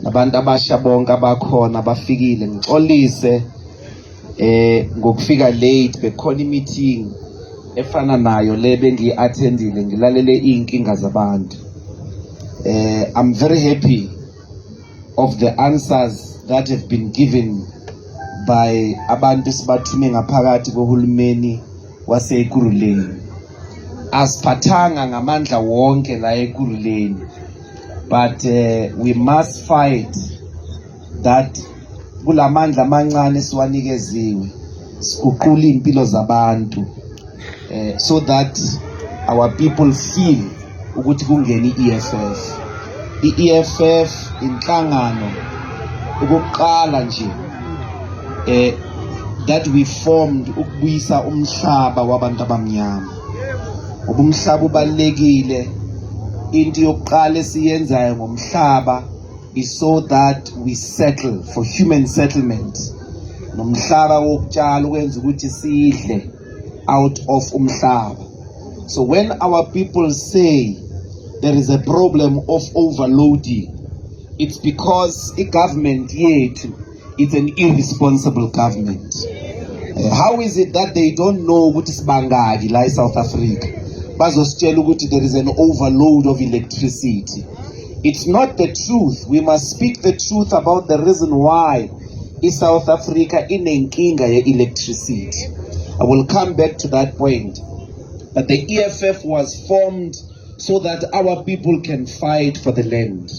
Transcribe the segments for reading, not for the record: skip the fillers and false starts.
Abantu abasha bonke abakhona bafikile, ngixolise ngokufika late, bekhona meeting efana nayo le bengiyi-attendile, ngilalele inkinga zabantu. I'm very happy of the answers that have been given by abantu sibathume ngaphakathi kohulumeni waseKuruleni. Asiphathanga ngamandla wonke la eKuruleni, but we must fight that kulamandla amancane siwanikeziwe sikuqula impilo zabantu, so that our people feel ukuthi kungena i-EFF. I-EFF inhlangano ukuqala nje that we formed ukubuyisa umhlaba wabantu abamnyama. Umhlaba ubalekile, into yokuqala esiyenzayo ngomhlaba is so that we settle for human settlement. Nomhlaba wokutshala ukwenza ukuthi sidle out of umhlaba. So when our people say there is a problem of overloading, it's because a government yethu it's an irresponsible government. How is it that they don't know what is bangaki la South Africa? Bazositshela ukuthi there is an overload of electricity. It's not the truth. We must speak the truth about the reason why in South Africa inenkinga ye electricity. I will come back to that point. But the EFF was formed so that our people can fight for the land.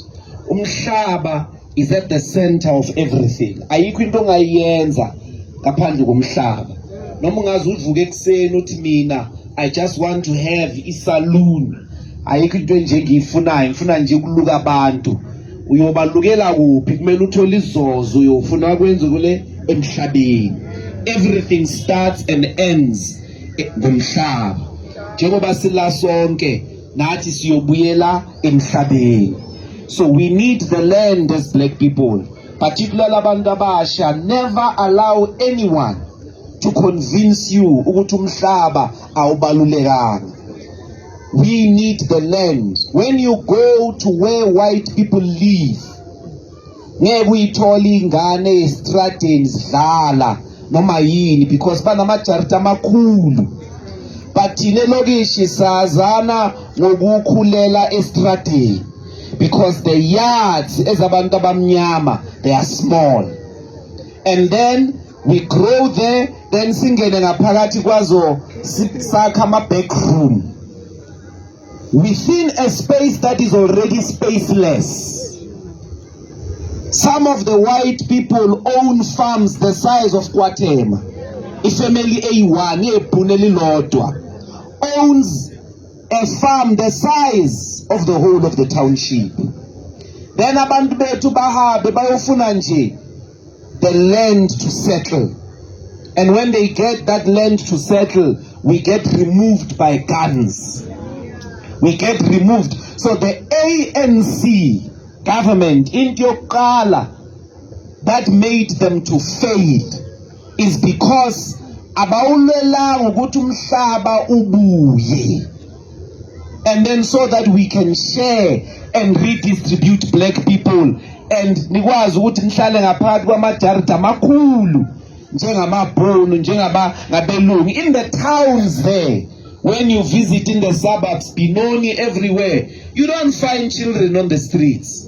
Umhlaba is at the center of everything. Ayikho into ongayenza ngaphandle komhlaba. Noma ungaze uvuke ekseni uthi mina I just want to have a saloon. Ayikho into nje ngiyifunayo, ngifuna nje ukuluka abantu. Uyobalukela kuphi? Kumele uthole izozo uyofuna kwenza kule emhlabeni. Everything starts and ends ngomhlaba. Njengoba sila sonke nathi siyobuyela emhlabeni. So we need the land as black people, particularly abantu abasha. Never allow anyone to convince you ukuthi umhlaba awubalulekanga. We need the land. When you go to where white people live, ngeke uyithole ingane estradeni zidlala noma yini because banamajarita amakhulu. But thina lokishi sazana ngokukhulela estradeni because the yards ezabantu abamnyama they are small, and then we grow there, then singene ngaphakathi kwazo sakha ama back room within a space that is already spaceless. Some of the white people own farms the size of Kwa Thema. Ifamily A1 ebhuneli lodwa owns a farm the size of the whole of the township. Then abantu bethu bahambe bayofuna nje the land to settle, and when they get that land to settle, we get removed by guns. We get removed. So the ANC government into yokuqala that made them to fail is because abawulelanga ukuthi umhlaba ubuye, and then so that we can share and redistribute black people, and nikwazi ukuthi nihlale ngaphakathi kwamajarita amakhulu njengamabhunu ngabelungu in the towns there. When you visit in the suburbs, Binoni, everywhere, you don't find children on the streets.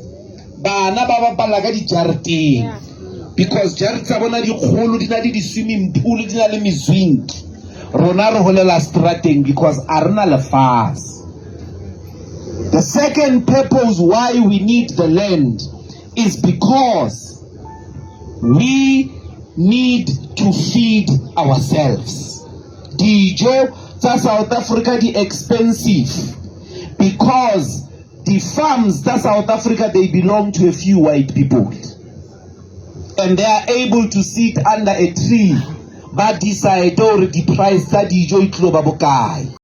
Bana baba balaga di jariti, because jarita bona di kholo di na di swimming pool di na le mizwinki. Rona re holela strateng because arna le fast. The second purpose why we need the land is because we need to feed ourselves. Dijo South Africa is expensive because the farms that South Africa they belong to a few white people, and they are able to sit under a tree but decide or the price that dijo itlo babokai.